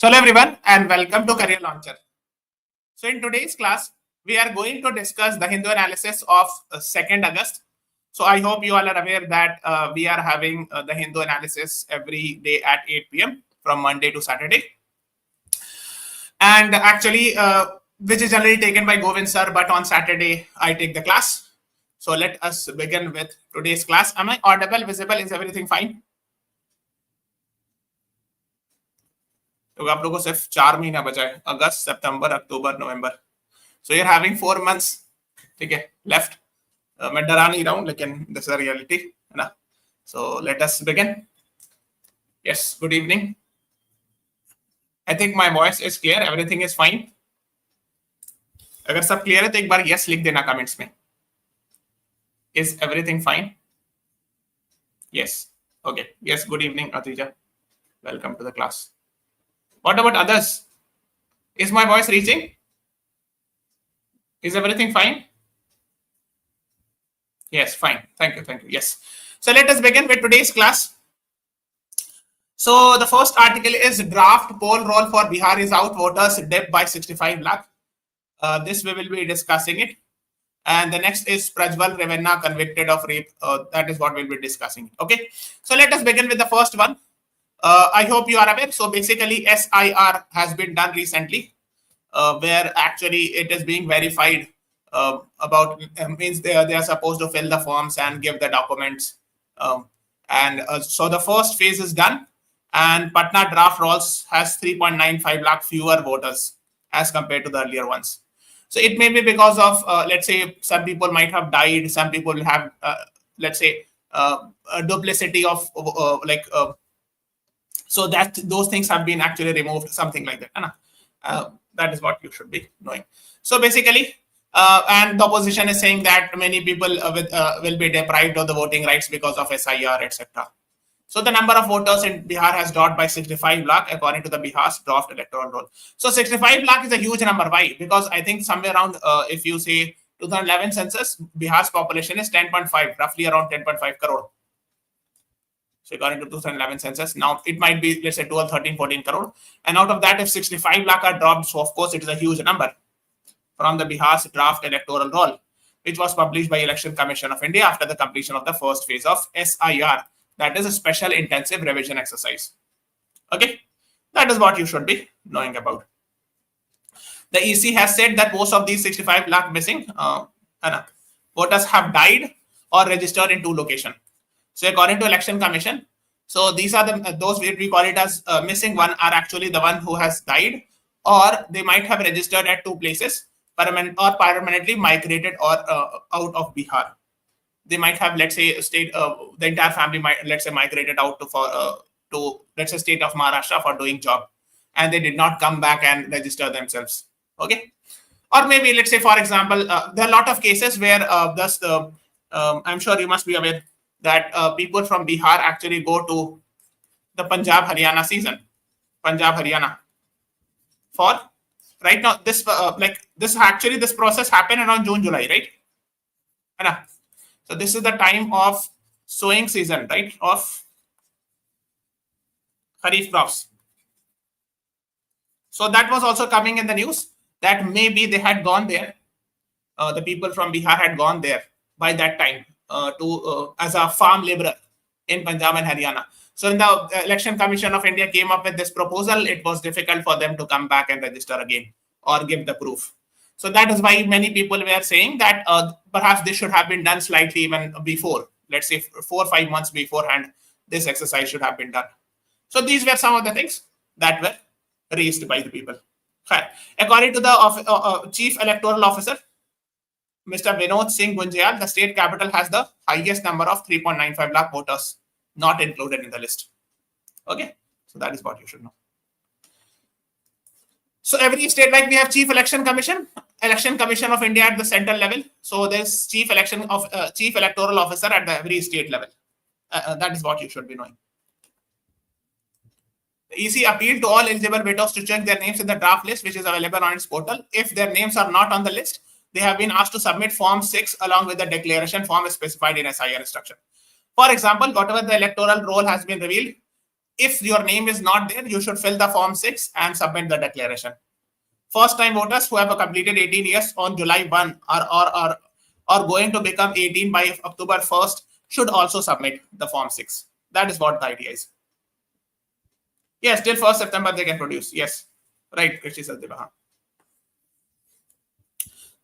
So hello everyone and welcome to Career Launcher. So in today's class, we are going to discuss the Hindu analysis of 2nd August. So I hope you all are aware that we are having the Hindu analysis every day at 8 p.m. from Monday to Saturday. And actually, which is generally taken by Govind sir, but on Saturday, I take the class. So let us begin with today's class. Am I audible, visible? Is everything fine? तो आप लोगों को सिर्फ 4 महीना बचा है, अगस्त, सितंबर, अक्टूबर, नवंबर. So you're having 4 months, ठीक है, left. मैं डरा नहीं रहा हूँ, लेकिन this is a reality, है ना? So let us begin. Yes, good evening. I think my voice is clear. Everything is fine. अगर सब clear है तो एक बार yes लिख देना comments में. Is everything fine? Yes. Okay. Yes. Good evening, Atija. Welcome to the class. What about others? Is my voice reaching? Is everything fine? Yes, fine. Thank you. Thank you. Yes. So let us begin with today's class. So the first article is draft poll roll for Bihar is out. Voters dipped by 65 lakh. This we will be discussing it. And the next is Prajwal Ravenna convicted of rape. That is what we'll be discussing. Okay. So let us begin with the first one. I hope you are aware. So basically, SIR has been done recently, where actually it is being verified about means they are supposed to fill the forms and give the documents. So the first phase is done, and Patna draft rolls has 3.95 lakh fewer voters as compared to the earlier ones. So it may be because of let's say some people might have died, some people have let's say a duplicity of so that those things have been actually removed, something like that. That is what you should be knowing. So basically, and the opposition is saying that many people will be deprived of the voting rights because of SIR, etc. So the number of voters in Bihar has dropped by 65 lakh according to the Bihar's draft electoral roll. So 65 lakh is a huge number. Why? Because I think somewhere around, if you say 2011 census, Bihar's population is 10.5, roughly around 10.5 crore. So according to 2011 census, now it might be, let's say 12, 13, 14 crore. And out of that, if 65 lakh are dropped, so of course it is a huge number from the Bihar's draft electoral roll, which was published by Election Commission of India after the completion of the first phase of SIR. That is a special intensive revision exercise. Okay, that is what you should be knowing about. The EC has said that most of these 65 lakh missing voters have died or registered in 2 locations. So according to Election Commission, so these are those we call it as missing one are actually the one who has died, or they might have registered at 2 places, permanently migrated or out of Bihar. They might have, let's say, the entire family might, let's say, migrated out to let's say state of Maharashtra for doing job, and they did not come back and register themselves. Okay, or maybe let's say, for example, there are a lot of cases where I'm sure you must be aware that people from Bihar actually go to the Punjab Haryana season, for right now. This this process happened around June, July, right? So this is the time of sowing season, right, of Kharif crops. So that was also coming in the news that maybe they had gone there. The people from Bihar had gone there by that time as a farm laborer in Punjab and Haryana. So in the Election Commission of India came up with this proposal, it was difficult for them to come back and register again or give the proof. So that is why many people were saying that perhaps this should have been done slightly even before, let's say 4 or 5 months beforehand, this exercise should have been done. So these were some of the things that were raised by the people. According to the Chief Electoral Officer, Mr. Vinod Singh Gunjal, the state capital has the highest number of 3.95 lakh voters not included in the list. Okay, so that is what you should know. So every state, like we have Chief Election Commission of India at the central level. So there's Chief Electoral Officer at the every state level. That is what you should be knowing. The EC appealed to all eligible voters to check their names in the draft list, which is available on its portal. If their names are not on the list, they have been asked to submit Form 6 along with the declaration form specified in SIR instruction. For example, whatever the electoral roll has been revealed, If your name is not there, you should fill the Form 6 and submit the declaration. First-time voters who have completed 18 years on July 1 are going to become 18 by October 1st should also submit the Form 6. That is what the idea is. Yes, till 1st September they can produce. Yes, right, Krishi Sadeva.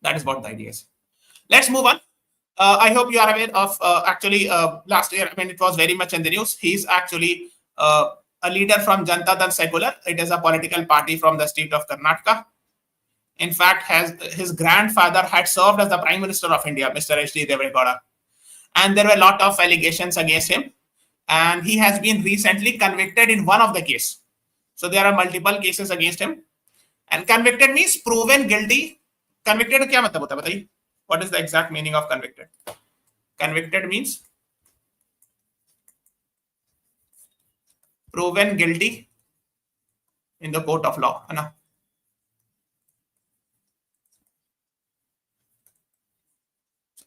That is what the idea is. Let's move on. I hope you are aware of actually last year, I mean, it was very much in the news. He's actually a leader from Janata Dal Secular. It is a political party from the state of Karnataka. In fact, his grandfather had served as the Prime Minister of India, Mr. H.D. Deve Gowda. And there were a lot of allegations against him. And he has been recently convicted in one of the cases. So there are multiple cases against him. And convicted means proven guilty. Convicted क्या मतलब होता है बताइए? What is the exact meaning of convicted? Convicted means proven guilty in the court of law, है ना?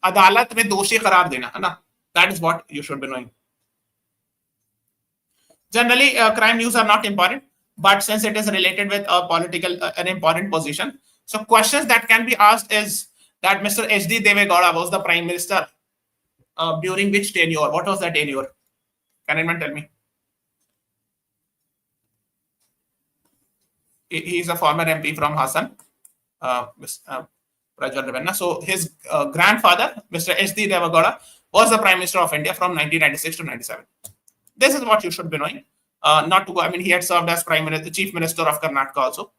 अदालत में दोषी करार देना, है ना? That is what you should be knowing. Generally, crime news are not important, but since it is related with a political, an important position, so questions that can be asked is that Mr. H.D. Deve Gowda was the Prime Minister during which tenure? What was that tenure? Can anyone tell me? He is a former MP from Hassan, Prajwal Ravanna. So his grandfather, Mr. H.D. Deve Gowda, was the Prime Minister of India from 1996 to 97. This is what you should be knowing. Not to go, I mean, he had served as Prime Minister, Chief Minister of Karnataka also.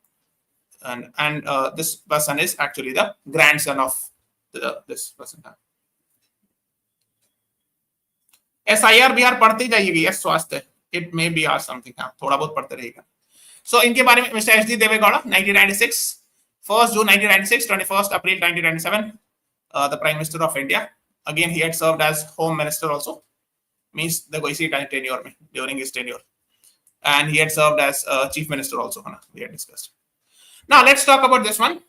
And this person is actually the grandson of this person. SIR Bihar पढ़ती जाइएगी, yes, स्वास्थ्य. It may be or something. हाँ, थोड़ा बहुत पढ़ते रहेगा. So इनके बारे में Mr. H.D. Deve Gowda, 1996, 1st June 1996, 21st April 1997, the Prime Minister of India. Again, he had served as Home Minister also. Means the इसी tenure में during his tenure, and he had served as Chief Minister also. We had discussed. Now let's talk about this one.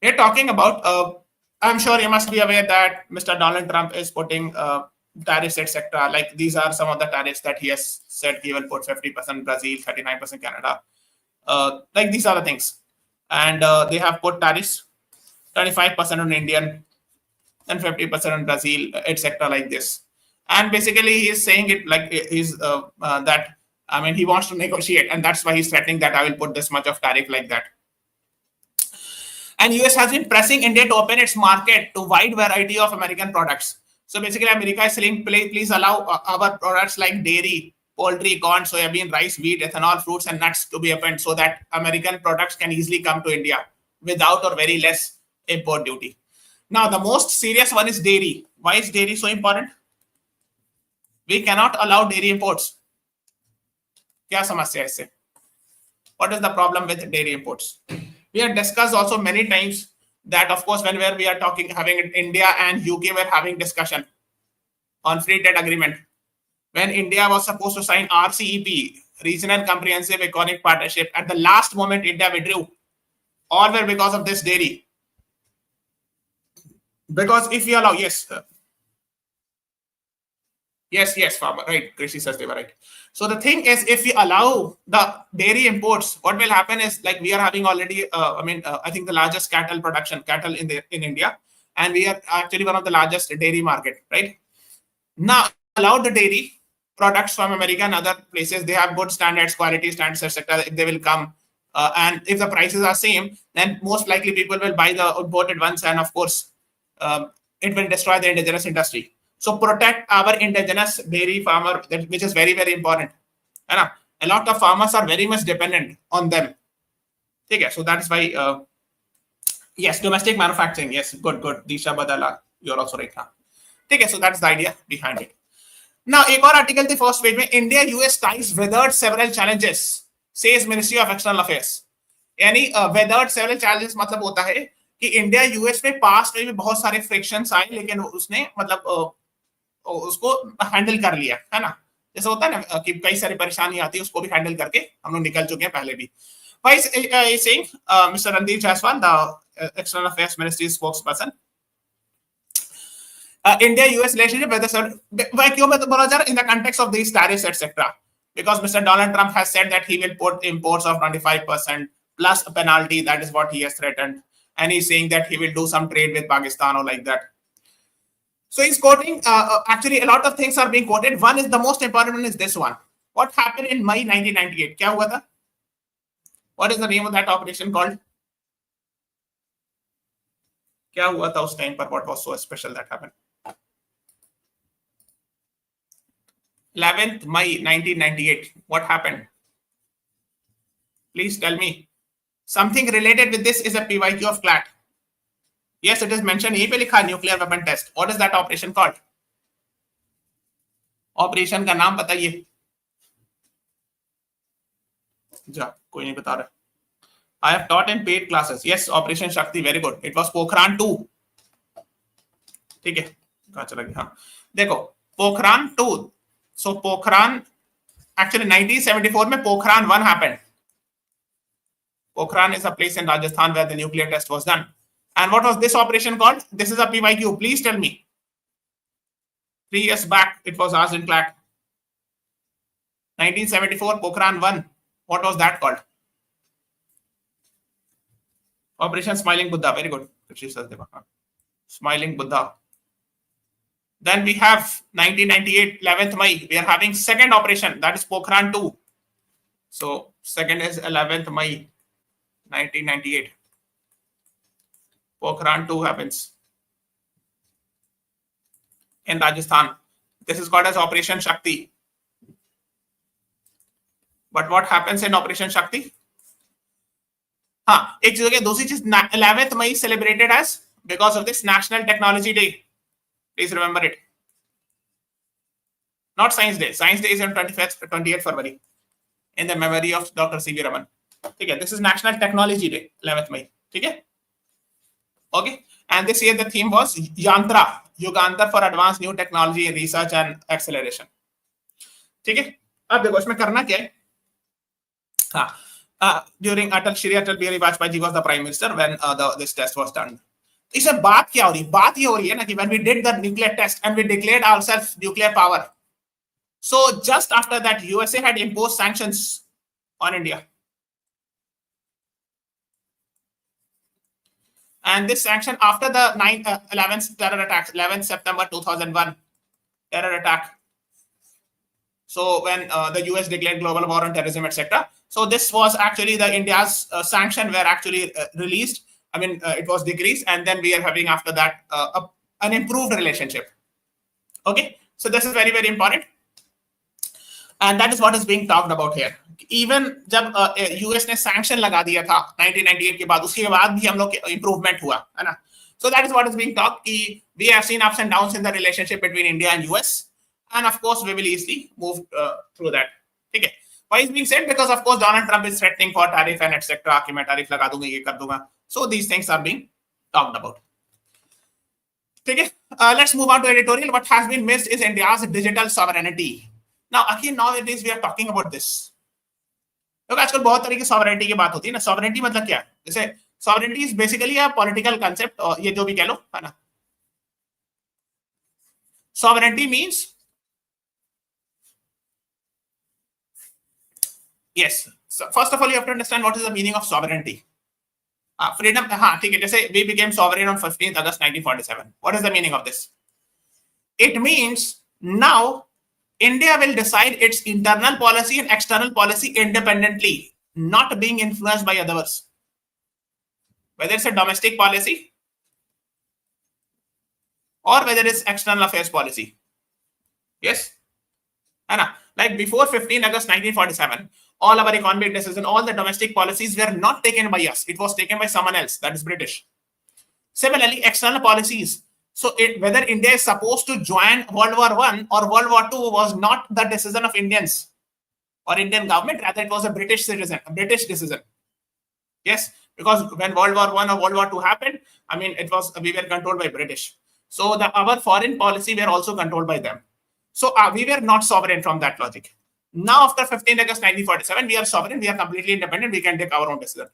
We're talking about. I'm sure you must be aware that Mr. Donald Trump is putting tariffs, etc. Like these are some of the tariffs that he has said he will put: 50% Brazil, 39% Canada. Like these are the things, and they have put tariffs 25% on Indian, and 50% on Brazil, etc. Like this. And basically, he is saying it like he's that. I mean, he wants to negotiate, and that's why he's threatening that I will put this much of tariff like that. And US has been pressing India to open its market to wide variety of American products. So basically, America is saying, please allow our products like dairy, poultry, corn, soybean, rice, wheat, ethanol, fruits, and nuts to be opened so that American products can easily come to India without or very less import duty. Now, the most serious one is dairy. Why is dairy so important? We cannot allow dairy imports. क्या समस्या है इससे? What is the problem with dairy imports? We have discussed also many times that, of course, whenever we are talking, having India and UK were having discussion on free trade agreement. When India was supposed to sign RCEP, Regional Comprehensive Economic Partnership, at the last moment India withdrew. All were because of this dairy. Because if we allow, yes, farmer, right? Krishi says they were right. So the thing is, if we allow the dairy imports, what will happen is like we are having already, I think the largest cattle in India, and we are actually one of the largest dairy market, right? Now allow the dairy products from America and other places. They have good standards, quality standards, etc. If they will come, and if the prices are same, then most likely people will buy the imported ones, and of course, it will destroy the indigenous industry. So protect our indigenous dairy farmer, which is very, very important. And a lot of farmers are very much dependent on them. Okay, so that's why, yes, domestic manufacturing. Yes, good. Disha Badala, you're also right now. Okay, so that's the idea behind it. Now, एक और article the first page में India-US ties weathered several challenges, says Ministry of External Affairs. यानी weathered several challenges मतलब होता है कि India US में past में भी बहुत सारे फ्रिक्शंस आए, लेकिन उसने मतलब उसको हैंडल कर लिया, है ना? जैसे होता है ना कि कई सारी परेशानी आती है, उसको भी हैंडल करके हम लोग निकल चुके हैं पहले भी. saying Mr. Randeep Jaiswal, the External Affairs Ministry spokesperson, India-US relationship, in the context of these tariffs, etc. Because Mr. Donald Trump has said that he will put imports of 25% plus a penalty. That is what he has threatened. And he's saying that he will do some trade with Pakistan or like that. So he's quoting, actually a lot of things are being quoted. One is, the most important one is this one. What happened in May 1998? Kya hua tha? What is the name of that operation called? Kya hua tha us time par? What was so special that happened? 11th May 1998. What happened? Please tell me. Something related with this is a PYQ of CLAT. Yes, it is mentioned. यहीं पे लिखा nuclear weapon test. What is that operation called? Operation का नाम बताइए. जा, कोई नहीं बता रहा. I have taught in paid classes. Yes, Operation Shakti. Very good. It was Pokhran 2. ठीक है. कहाँ चला गया? हाँ. देखो, Pokhran 2. So Pokhran, actually 1974 में Pokhran 1 happened. Pokhran is a place in Rajasthan where the nuclear test was done. And what was this operation called? This is a PYQ. Please tell me. 3 years back, it was asked in CLAT. 1974, Pokhran 1. What was that called? Operation Smiling Buddha. Very good. Smiling Buddha. Then we have 1998, 11th May. We are having second operation. That is Pokhran 2. So second is 11th May, 1998. Pokhran 2 happens in Rajasthan. This is called as Operation Shakti. But what happens in Operation Shakti? हाँ, एक चीज हो गया. दूसरी चीज, 11th May celebrated as, because of this, National Technology Day. Please remember it. Not Science Day. Science Day is on 28th February in the memory of Dr. C.V. Raman. Okay, this is National Technology Day, 11th May. Okay. Okay. And this year the theme was Yantra, Yugantar for Advanced New Technology, Research and Acceleration. ठीक है. अब देखो इसमें करना क्या है? हाँ. During Shri Atal Bihari Vajpayee ji was the Prime Minister when this test was done. इसमें बात क्या हो रही है? बात ये हो रही है ना कि when we did the nuclear test and we declared ourselves nuclear power, so just after that USA had imposed sanctions on India, and this sanction after the 11th terror attacks, 11th September 2001 terror attack. So when the US declared global war on terrorism, etc. So this was actually the India's sanction were actually released. I mean, it was decreased, and then we are having after that an improved relationship. Okay, so this is very, very important, and that is what is being talked about here. Even जब US ने sanction लगा दिया था 1998 के बाद, उसके बाद भी हम लोग improvement हुआ, है ना? So that is what is being talked. कि we have seen ups and downs in the relationship between India and US, and of course we will easily move through that. ठीक है? Why is being said? Because of course Donald Trump is threatening for tariff and etc. कि मैं tariff लगा दूंगा, ये कर दूंगा. So these things are being talked about. Okay, let's move on to editorial. What has been missed is India's digital sovereignty. Now, again, nowadays we are talking about this. Look, आजकल बहुत तरह की sovereignty की बात होती है ना. Sovereignty मतलब क्या? जैसे sovereignty is basically a political concept. और ये जो भी कह लो, है ना? Sovereignty means, yes. So first of all, you have to understand what is the meaning of sovereignty. Freedom, ठीक है. जैसे we became sovereign on 15th August 1947. What is the meaning of this? It means now India will decide its internal policy and external policy independently, not being influenced by others. Whether it's a domestic policy or whether it's external affairs policy. Yes? Anna, like before 15 August 1947, all our economic decisions, all the domestic policies were not taken by us. It was taken by someone else, that is British. Similarly, external policies. So whether India is supposed to join World War I or World War II was not the decision of Indians or Indian government, rather it was a British decision. Yes, because when World War I or World War II happened, I mean, we were controlled by British. So our foreign policy were also controlled by them. So we were not sovereign from that logic. Now, after 15 August 1947, we are sovereign, we are completely independent, we can take our own decision.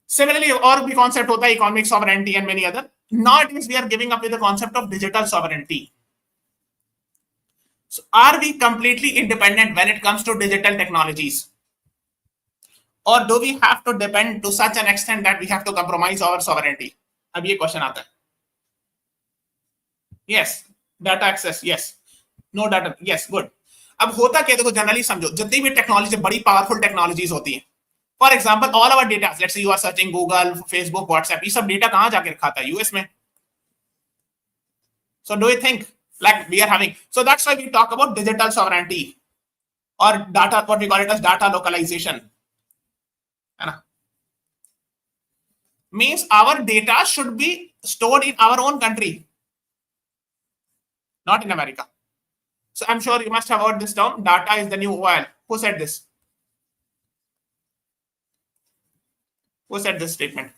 Similarly, और भी concept होता है economic sovereignty and many other. nowadays we are giving up with the concept of digital sovereignty. So are we completely independent when it comes to digital technologies? Or do we have to depend to such an extent that we have to compromise our sovereignty? अब ये question आता है. Yes, data access, yes. No data, yes, good. अब होता क्या, देखो generally समझो, जितनी भी टेक्नोलॉजी बड़ी पावरफुल टेक्नोलॉजीज होती हैं, for example all our data, let's say you are searching Google, Facebook, WhatsApp, ये सब डेटा कहां जाके रखा था? यूएस में. So do you think like we are having, so that's why we talk about digital sovereignty or data, what we call it as data localization. Means our data should be stored in our own country, not in America. So I'm sure you must have heard this term, data is the new oil. Who said this? Who said this statement?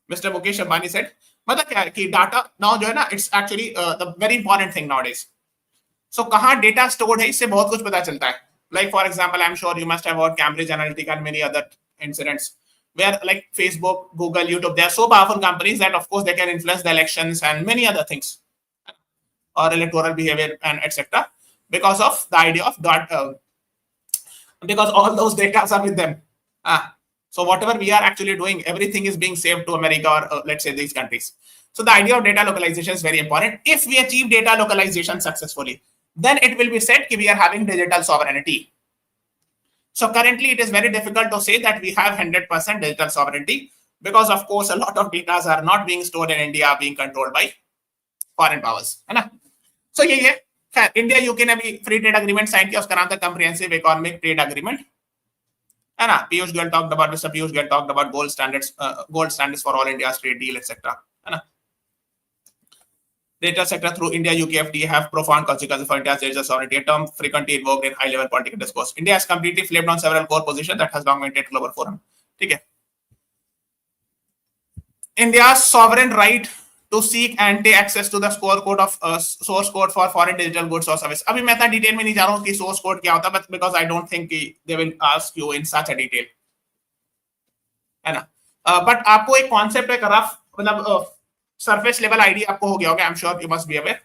Mr. Mukesh Ambani said, मतलब क्या है कि data now जो है ना, it's actually the very important thing nowadays. So कहाँ data stored है, इससे बहुत कुछ पता चलता है. Like for example, I am sure you must have heard Cambridge Analytica and many other incidents where like Facebook, Google, YouTube, they are so powerful companies that of course they can influence the elections and many other things or electoral behavior and etc. because of the idea of that because all those data are with them. So whatever we are actually doing, everything is being saved to America or let's say these countries. So the idea of data localization is very important. If we achieve data localization successfully, then it will be said that we are having digital sovereignty. So currently it is very difficult to say that we have 100% digital sovereignty because of course a lot of data are not being stored in India, being controlled by foreign powers. है ना? So यही है. खैर, India UK ने भी free trade agreement sign किया, उसका नाम था कॉम्प्रिहेंसिव इकोनॉमिक ट्रेड एग्रीमेंट, है ना? Piyush Goyal talked about, mister Piyush Goyal talked about gold standards for all India trade deal etcetera, है ना? Data sector through India UK FTA have profound consequences for India's digital sovereignty, a term frequently invoked in high-level political discourse. India has completely flipped on several core positions that has long maintained global forum. ठीक है? India's sovereign right to seek and take access to the source code for foreign digital goods or service. अभी मैं इतना detail में नहीं जा रहा हूँ कि source code क्या होता है, but because I don't think they will ask you in such a detail, है ना? But आपको एक concept, एक rough मतलब surface level idea आपको हो गया होगा. I'm sure you must be aware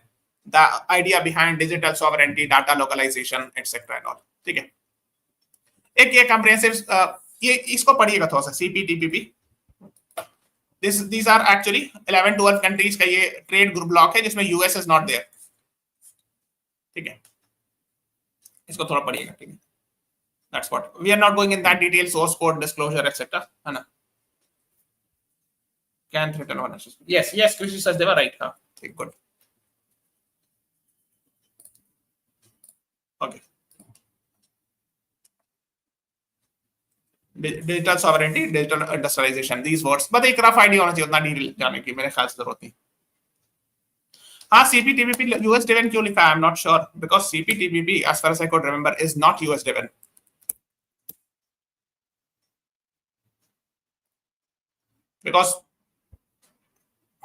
the idea behind digital sovereignty, data localization, etc. and all. ठीक है? एक ये comprehensive ये इसको पढ़िएगा थोड़ा सा, CPTPP. These are actually 11-12 countries का ये trade group block है जिसमें US is not there. ठीक है? इसको थोड़ा पढ़िएगा. ठीक है? That's what we are not going in that detail, source code, disclosure, etc. है ना? Can threaten one. Yes, Krishi says they were right. Okay, good. Okay. Digital sovereignty, digital industrialization, these words. But एक rough idea होना चाहिए, उतना detail जाने की मेरे ख्याल से जरूरत नहीं. हाँ, CPTPP US driven क्यों लिखा है? I'm not sure because CPTPP, as far as I could remember, is not US driven. Because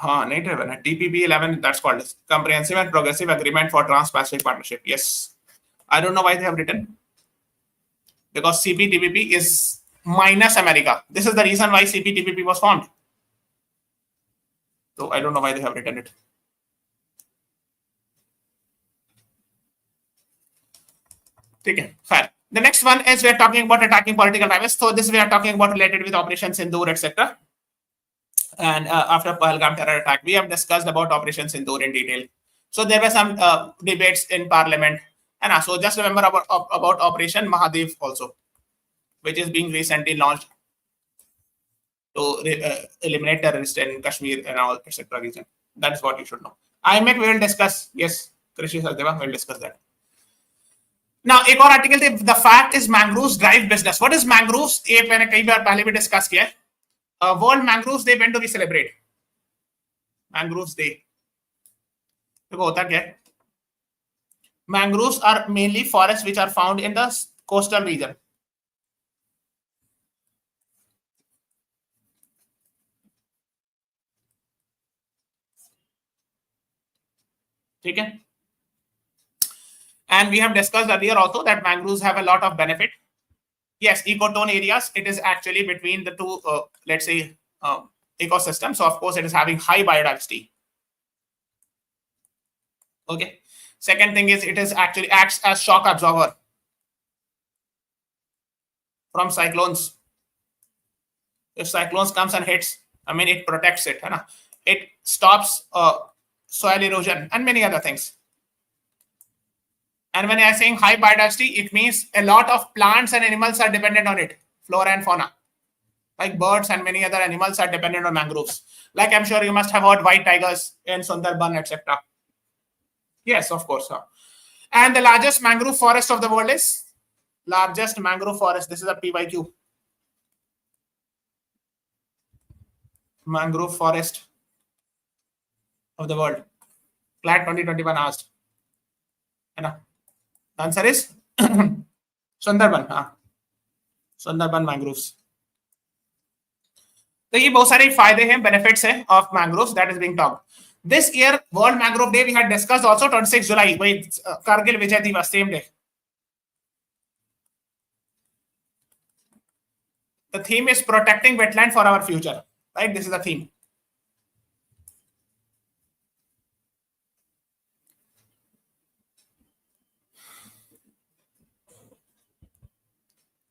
हाँ, नहीं driven है. TPP 11, that's called Comprehensive and Progressive Agreement for Trans-Pacific Partnership. Yes, I don't know why they have written, because CPTPP is minus America. This is the reason why CPTPP was formed. So I don't know why they have written it. Okay, fine. The next one is we are talking about attacking political rivals. So this we are talking about related with Operation Sindoor, etc. And after Pahalgam terror attack, we have discussed about Operation Sindoor in detail. So there were some debates in Parliament, and so just remember about Operation Mahadev also, which is being recently launched to eliminate terrorists in Kashmir and all etc. region. That is what you should know. IMEC we will discuss. Yes, Krishi Sachdeva will discuss that. Now, एक और article थे, the fact is mangroves drive business. What is mangroves? ये मैंने कई बार पहले भी discuss किया है. World Mangroves Day, when do we celebrate? Mangroves Day. देखो होता क्या है? Mangroves are mainly forests which are found in the coastal region. ठीक है? And we have discussed earlier also that mangroves have a lot of benefit. Yes, ecotone areas, it is actually between the two, let's say, ecosystem. So of course it is having high biodiversity. Okay. Second thing is it is actually acts as shock absorber from cyclones. If cyclones comes and hits, I mean, it protects it. It stops soil erosion and many other things. And when I am saying high biodiversity, it means a lot of plants and animals are dependent on it, flora and fauna. Like birds and many other animals are dependent on mangroves. Like I'm sure you must have heard white tigers in Sundarban, etc. Yes, of course. And the largest mangrove forest of the world is largest mangrove forest. This is a PYQ. Mangrove forest of the world. CLAT 2021 asked. The answer is Sundarban. Sundarban mangroves. तो ये बहुत सारे फायदे हैं, benefits हैं of mangroves that is being talked. This year, World Mangrove Day, we had discussed also 26 July, Kargil Vijay Divas, same day. The theme is protecting wetland for our future, right? This is the theme.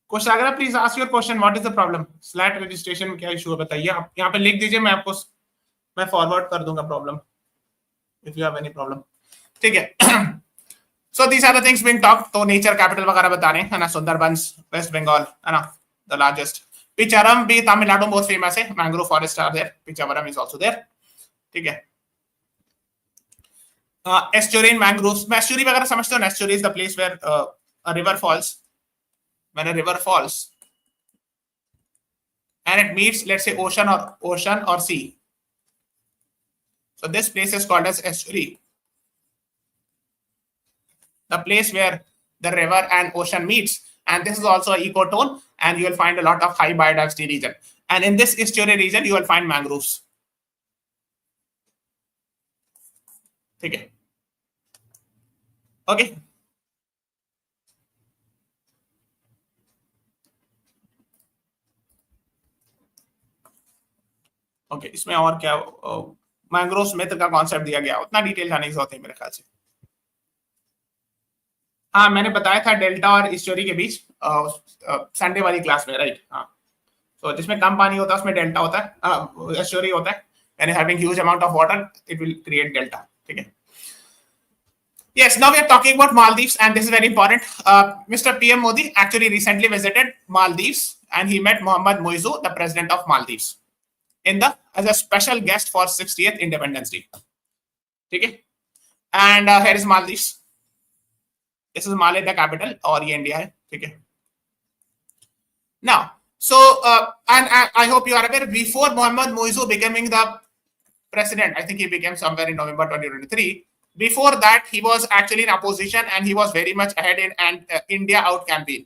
Koshagra, please ask your question. What is the problem? SLAT registration में क्या issue है बताइए. आप यहाँ पे लिख दीजिए, मैं फॉरवर्ड कर दूंगा problem if you have any problem. ठीक है. So these are the things being talked. तो नेचर कैपिटल वगैरह बता रहे हैं, है ना. सुंदरबंस, वेस्ट बंगाल, है ना, द लार्जेस्ट. पिचारम भी तमिलनाडु बहुत फेमस है. Mangrove forest are there. Pichavaram is also there. ठीक है. Estuarine mangroves. एस्चुरी वगैरह समझते हो ना. Estuary is the place where a river falls. When a river falls and it meets, let's say, ocean or sea, so this place is called as estuary, the place where the river and ocean meets. And this is also an ecotone, and you will find a lot of high biodiversity region. And in this estuary region you will find mangroves. Okay. Okay. Okay. इसमें और क्या mangroves मित्र का concept दिया गया, उतना detail जाने की जरूरत है मेरे ख्याल से. हाँ, मैंने बताया था डेल्टा और एस्चुरी के बीच संडे वाली क्लास में, राइट. हाँ. तो जिसमें कम पानी होता है उसमें डेल्टा होता है, एस्चुरी होता है. And having huge amount of water it will create delta. ठीक है. Yes, now we are talking about Maldives, and this is very important. Mr. PM Modi actually recently visited Maldives, and he met Mohammad Moizu, the president of Maldives, as a special guest for 60th Independence Day. Okay, and here is Maldives. This is Mali, the capital, और ये India है. Okay. Now, so and I hope you are aware, before Mohammad Moizu becoming the president, I think he became somewhere in November 2023. Before that, he was actually in opposition, and he was very much ahead in an India out campaign.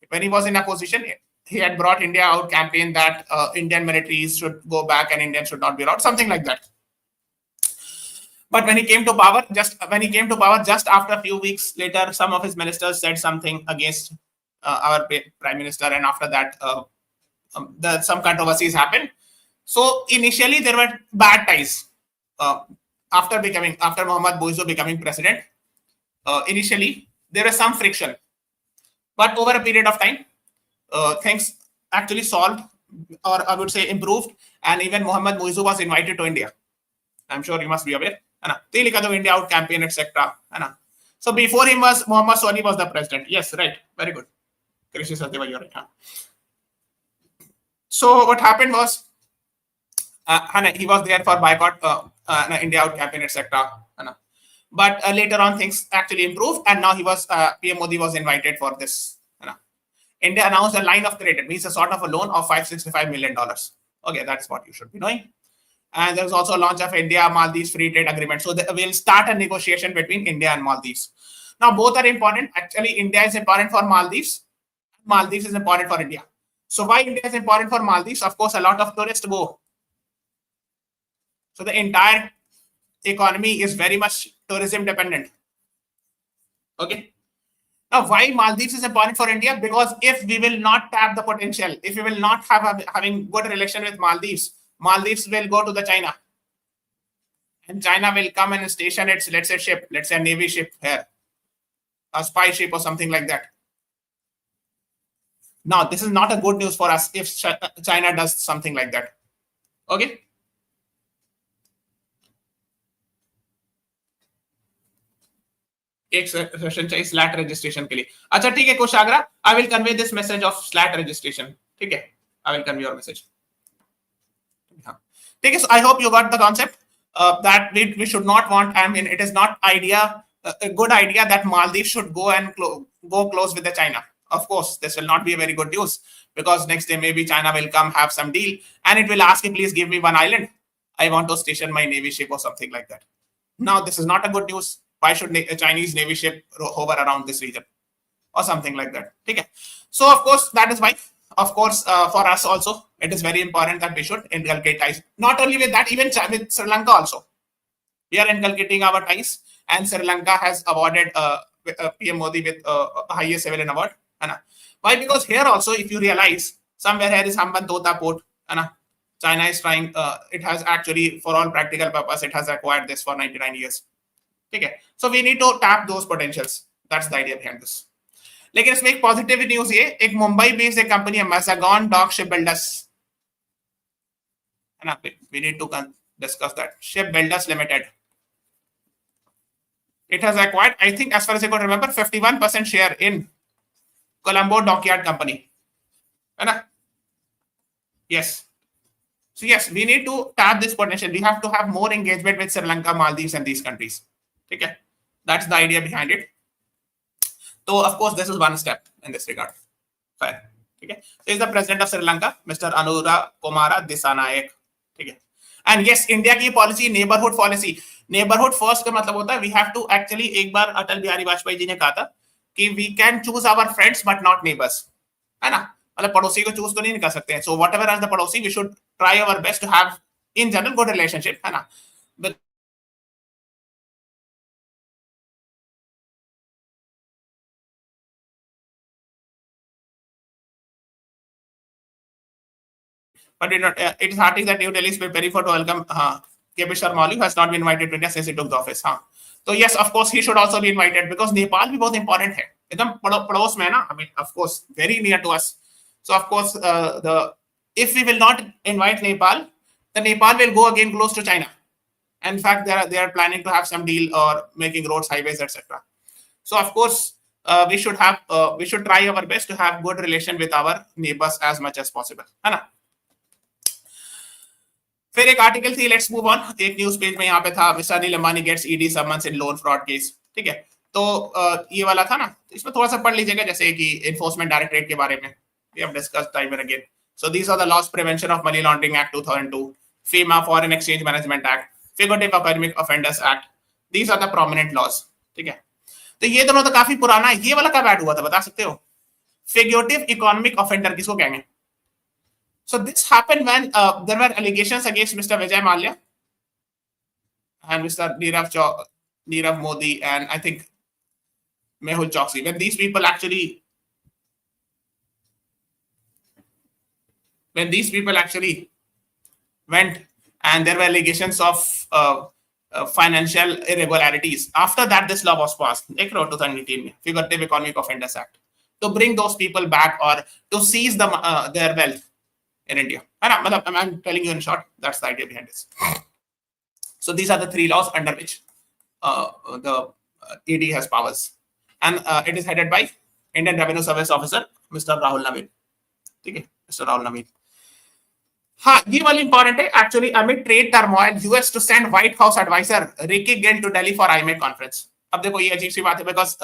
When he was in opposition, he had brought India out campaign that Indian militaries should go back and Indians should not be allowed, something like that. But when he came to power, just after a few weeks later, some of his ministers said something against our prime minister, and after that, some controversies happened. So initially there were bad ties. After Mohammad Moizu becoming president, initially there was some friction, but over a period of time, things actually solved, or I would say improved, and even Mohammad Moizu was invited to India. I'm sure you must be aware. India out campaign, etc. So before him was Mohammad Soni was the president. Yes, right. Very good. Krishi Sateva, you're right. So what happened was, he was there for boycott India out campaign, etc. But later on things actually improved, and now PM Modi was invited for this. India announced a line of credit, means a sort of a loan of $565 million. Okay, that's what you should be knowing. And there's also a launch of India-Maldives free trade agreement. So we'll start a negotiation between India and Maldives. Now, both are important. Actually, India is important for Maldives. Maldives is important for India. So why India is important for Maldives? Of course, a lot of tourists go. So the entire economy is very much tourism dependent. Okay. Now, why Maldives is important for India? Because if we will not tap the potential, if we will not having good relation with Maldives, Maldives will go to the China, and China will come and station its, let's say, ship, let's say a navy ship here, a spy ship or something like that. Now, this is not a good news for us if China does something like that. Okay. एक session चाहिए SLAT registration के लिए. अच्छा ठीक है Koshagra, I will convey this message of SLAT registration. ठीक है, I will convey your message. ठीक है, I hope you got the concept that we should not want, I mean, it is not a good idea that Maldives should go and go close with the China. Of course, this will not be a very good news, because next day maybe China will come, have some deal, and it will ask, please give me one island. I want to station my navy ship or something like that. Now, this is not a good news. Why should a Chinese navy ship hover around this region or something like that? Okay. So, of course, that is why, of course, for us also, it is very important that we should inculcate ties. Not only with that, even with Sri Lanka also. We are inculcating our ties, and Sri Lanka has awarded PM Modi with highest civilian award. Why? Because here also, if you realize, somewhere here is Hambantota port. China is trying, it has actually, for all practical purpose, it has acquired this for 99 years. Okay. So we need to tap those potentials. That's the idea behind this. लेकिन इसमें एक positive news ये, एक Mumbai based एक company है Mazagon dock ship builders, है ना, we need to discuss that. Ship Builders Limited, it has acquired, I think, as far as I could remember, 51% share in Colombo Dockyard Company, है ना. Yes. So yes, we need to tap this potential. We have to have more engagement with Sri Lanka, Maldives, and these countries. Okay, that's the idea behind it. So of course, this is one step in this regard. Fine. Okay. So is the president of Sri Lanka, Mr. Anura Kumara Disanayak. Okay. And yes, India की policy neighborhood policy. Neighborhood first का मतलब होता है we have to actually, एक बार अटल बिहारी वाजपेयी जी ने कहा था कि we can choose our friends but not neighbors, है ना. मतलब पड़ोसी को चूज तो नहीं कर सकते हैं. So whatever as the पड़ोसी, we should try our best to have in general good relationship, है ना. But it is heartening that New Delhi is preparing for to welcome KP Sharma Oli, who has not been invited to India since he took the office. So yes, of course, he should also be invited, because Nepal भी बहुत important है, एकदम पड़ोस में है ना. I mean, of course, very near to us. So of course, if we will not invite Nepal, then Nepal will go again close to China. In fact, they are planning to have some deal or making roads, highways, etc. So of course, we should try our best to have good relation with our neighbors as much as possible, है ना. फिर एक article थी, let's move on. एक news page में यहाँ पे था, mister Anil Ambani gets ED summons in loan fraud case. ठीक है, तो ये वाला था ना, इसमें थोड़ा सा पढ़ लीजिएगा, जैसे कि एनफोर्समेंट डायरेक्टरेट के बारे में we have discussed time and again. So these are the Laws Prevention of Money Laundering Act 2002, FEMA Foreign Exchange Management Act, Fugitive Economic Offenders Act. These are the prominent laws. ठीक है, तो ये दोनों तो काफी पुराना है. ये वाला कब ऐड हुआ था बता सकते हो? Fugitive Economic Offender किसको कहेंगे? So this happened when there were allegations against Mr. Vijay Mallya and Mr. Nirav Modi and I think Mehul Choksi. When these people actually went and there were allegations of financial irregularities. After that, this law was passed, 2018, Fugitive Economic Offenders Act, to bring those people back or to seize them, their wealth in India. I'm telling you in short, that's the idea behind this. So these are the three laws under which the ED has powers, and it is headed by Indian Revenue Service Officer Mr. Rahul Naveen. ठीक है, Mr. Rahul Naveen. हाँ, ये वाली important है. Actually, amid trade turmoil, US to send White House advisor Ricky Gill to Delhi for IMEC conference. अब देखो ये अजीब सी बात है, because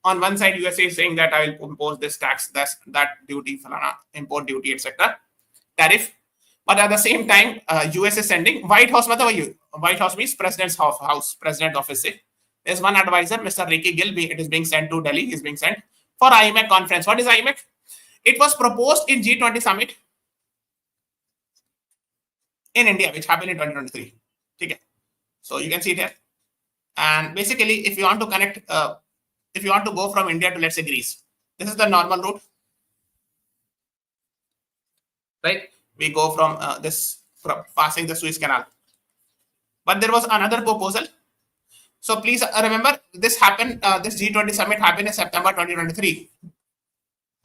on one side USA is saying that I will impose this tax, that duty, फलाना, import duty, etc. tariff, but at the same time US is sending White House, मतलब White House means President's house, President office से. There's one advisor, Mr. Ricky Gill, it is being sent to Delhi. He's being sent for IMEC conference. What is IMEC? It was proposed in G20 summit in India, which happened in 2023. Okay. So you can see it here. And basically, if you want to connect if you want to go from India to, let's say, Greece. This is the normal route, right? We go from from passing the Suez Canal. But there was another proposal. So please remember, this happened. This G20 summit happened in September 2023.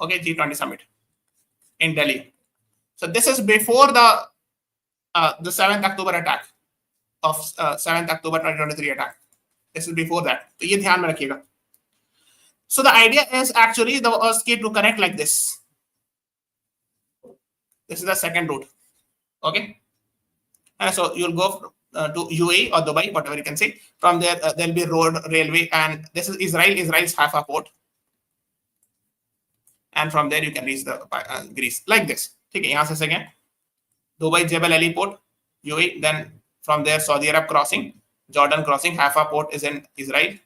Okay, G20 summit in Delhi. So this is before the 7th October attack of 7th October 2023 attack. This is before that. So ये ध्यान में रखिएगा. So the idea is actually the key to connect like this. This is the second route. Okay. So you'll go to UAE or Dubai, whatever you can say. From there, there'll be road, railway, and this is Israel. Israel's Haifa port. And from there, you can reach the Greece like this. Okay, यहाँ से second. Dubai Jebel Ali port, UAE. Then from there, Saudi Arab crossing, Jordan crossing. Haifa port is in Israel.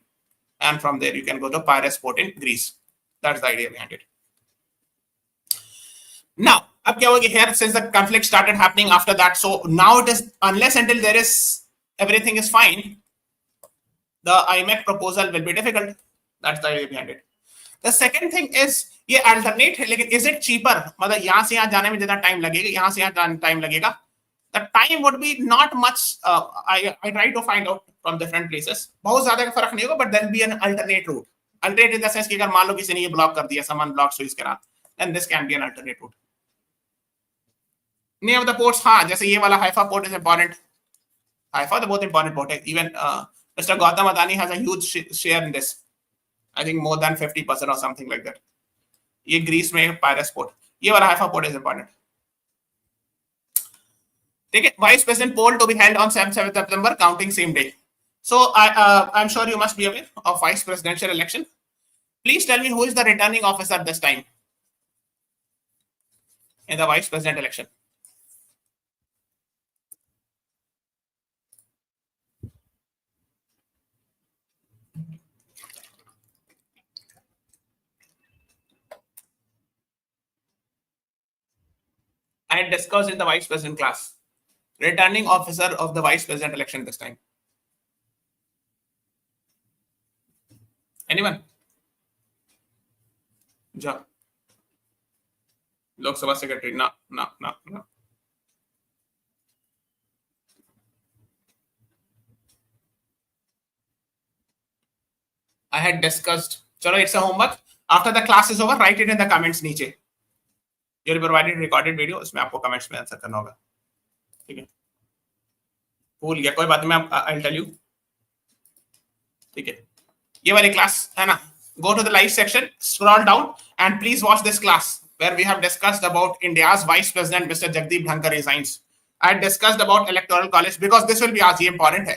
And from there, you can go to Piraeus port in Greece. That's the idea behind it. Now, अब क्या होगा here, since the conflict started happening after that, so now it is, unless until there is everything is fine, the IMEC proposal will be difficult. That's the idea behind it. The second thing is ये alternate है, लेकिन is it cheaper? मतलब यहाँ से यहाँ जाने में जितना time लगेगा, यहाँ से यहाँ time लगेगा. The time would be not much. I try to find out from different places. बहुत ज़्यादा का फर्क नहीं होगा, but there will be an alternate route. Alternate in the sense कि अगर मान लो किसी ने ये block कर दिया, someone blocks Suez Canal, then this can be an alternate route. Name of the ports, हाँ, जैसे ये वाला Haifa port is important. Haifa, the बहुत important port है. Even Mr. Gautam Adani has a huge share in this. I think more than 50% or something like that. ये Greece में Piraeus port. ये वाला Haifa port is important. ठीक है. Vice President poll to be held on 7th September, counting same day. So I'm sure you must be aware of vice presidential election. Please tell me who is the returning officer this time in the vice president election. I had discussed in the vice president class. Returning officer of the vice president election this time. Anyone? Ja. Lok Sabha secretary. No. I had discussed. Chalo, it's a homework. After the class is over, write it in the comments नीचे. You'll be provided recorded video. इसमें आपको comments में answer करना होगा. ठीक है. भूल गया, कोई बात नहीं, मैं I'll tell you. ठीक है. ये वाली class है ना. Go to the live section, scroll down, and please watch this class where we have discussed about India's Vice President, Mr. Jagdeep Dhankar resigns. I had discussed about electoral college because this will be आज ये important है.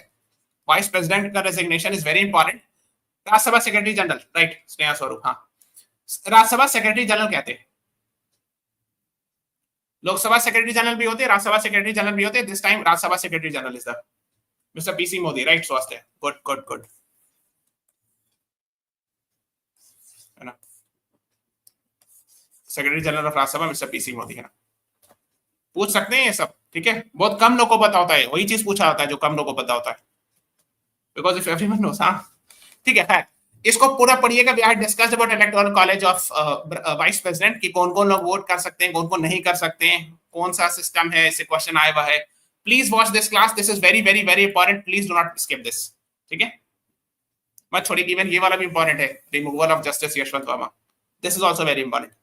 Vice President का resignation is very important. Rajya Sabha secretary general, right, Sneha स्वरूप, हाँ. Rajya Sabha secretary general कहते हैं. Lok Sabha secretary general भी होते हैं, राज्यसभा सेक्रेटरी जनरल भी होते हैं. This time Rajya Sabha secretary general is the mister PC Modi, right. स्वास्थ्य, गुड है ना. Secretary general of Rajya Sabha mister PC Modi है ना. पूछ सकते हैं ये सब, ठीक है. बहुत कम लोगों को पता होता है, वही चीज पूछा होता है जो कम लोगों को पता होता है. बिकॉज इफ एवरीवन नोस, हाँ, ठीक है. इसको पूरा पढ़िएगा. We had discussed about electoral college of vice president कि कौन-कौन लोग वोट कर सकते हैं, कौन-कौन नहीं कर सकते हैं, कौन सा सिस्टम है, इससे क्वेश्चन आया हुआ है. Please watch this class, this is very very very important. Please do not skip this, ठीक है. मत छोड़िए. इवन ये वाला भी इंपॉर्टेंट है, removal of justice Yashwant Varma. This is also very important,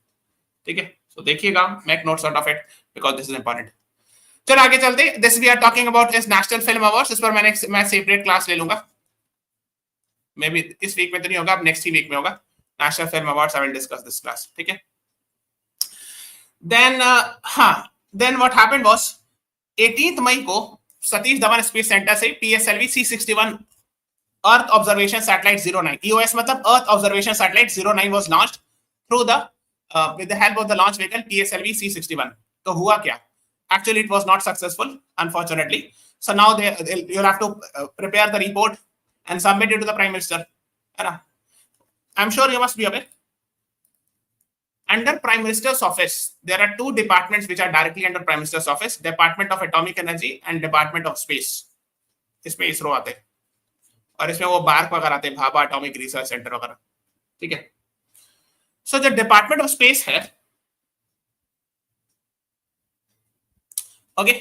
ठीक है. सो देखिएगा, make notes out of it because this is important. चलो आगे चलते. This we are talking about is national film awards. इस पर मैं सेपरेट क्लास ले लूंगा. मे बी इस वीक में तो नहीं होगा, अब नेक्स्ट ही वीक में होगा. National film awards, I will discuss this class, ठीक है. देन व्हाट हैपेंड वाज 18 मई को सतीश धवन स्पेस सेंटर से PSLV C61 earth observation satellite 09, EOS मतलब earth observation satellite 09 was launched through the with the help of the launch vehicle PSLV C61. तो हुआ क्या? Actually it was not successful, unfortunately. So now you'll have to prepare the report and submit it to the Prime Minister. I'm sure you must be aware. Under Prime Minister's office, there are two departments which are directly under Prime Minister's office: Department of Atomic Energy and Department of Space. इसमें ISRO आते हैं और इसमें वो bark वगैरह आते हैं, Bhabha atomic research centre वगैरह. ठीक है. So the Department of Space है. Okay.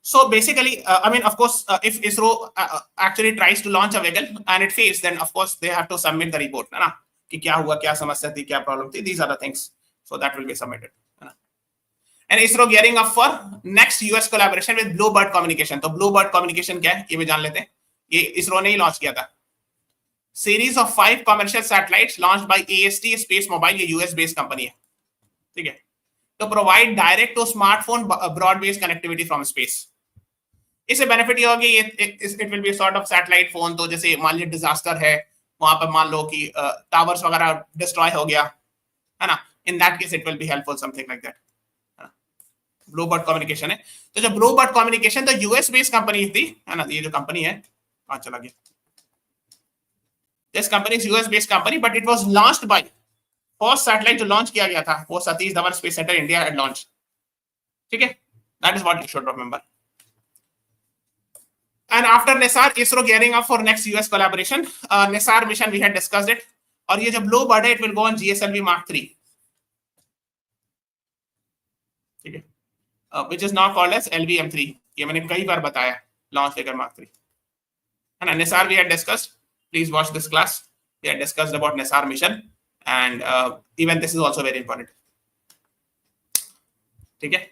So basically, I mean, of course, if ISRO actually tries to launch a vehicle and it fails, then of course they have to submit the report, है ना, कि क्या हुआ, क्या समस्या थी, क्या प्रॉब्लम थी. These are the things. So that will be submitted. है ना. And ISRO gearing up for next US collaboration with Bluebird Communication. तो Bluebird Communication क्या है, ये भी जान लेते हैं. ये ISRO ने ही लॉन्च किया था. Series of 5 commercial satellites launched by AST Space Mobile, ये US based company है. ठीक है. To provide direct to smartphone broad based connectivity from space. इससे बेनिफिट ये होगी, it will be sort of satellite phone. तो जैसे मान लीजिए डिजास्टर है, वहां पर मान लो कि टावर्स वगैरह डिस्ट्रॉय हो गया, है ना, in that case it will be helpful, something like that. Bluebird communication है. तो जो ब्लूबर्ड कम्युनिकेशन तो यूएस बेस्ड कंपनी थी, है ना, ये जो कंपनी है, कहां चला गया, this company is US based company, but it was launched by, first satellite जो लॉन्च किया गया था वो Satish Dhawan space centre India had launch. ठीक है, that is what you should remember. And after NISAR, ISRO gearing up for next US collaboration. NISAR mission we had discussed it. और ये जो Bluebird है, it will go on GSLV Mark 3. ठीक है, which is now called as LVM3. ये मैंने कई बार बताया, launch लेकर Mark 3. है ना, NISAR we had discussed. Please watch this class. We had discussed about NISAR mission, and even this is also very important. ठीक है.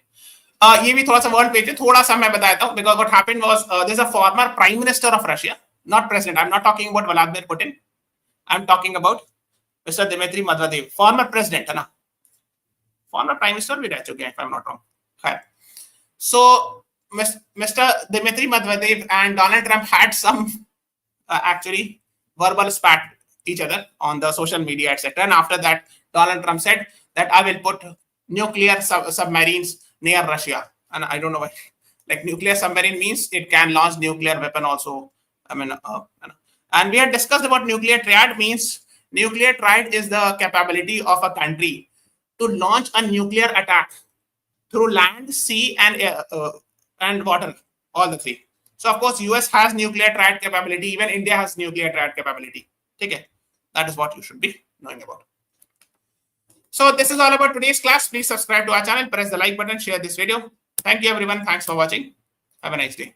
ये भी थोड़ा सा वर्ल्ड पेज है, थोड़ा सा मैं बताता हूं, because what happened was there is a former prime minister of Russia, not president. I'm not talking about Vladimir Putin. I'm talking about Mr. Dmitry Medvedev, former president, है ना, former prime minister भी रह चुके हैं, if I'm not wrong. है. So Mr. Dmitry Medvedev and Donald Trump had some actually verbal spat each other on the social media, etc. And after that, Donald Trump said that I will put nuclear submarines near Russia, and I don't know why. Like nuclear submarine means it can launch nuclear weapon also. I mean, and we had discussed about nuclear triad. Means nuclear triad is the capability of a country to launch a nuclear attack through land, sea, and water, all the three. So of course, US has nuclear triad capability. Even India has nuclear triad capability. Okay, that is what you should be knowing about. So this is all about today's class. Please subscribe to our channel, press the like button, share this video. Thank you everyone. Thanks for watching. Have a nice day.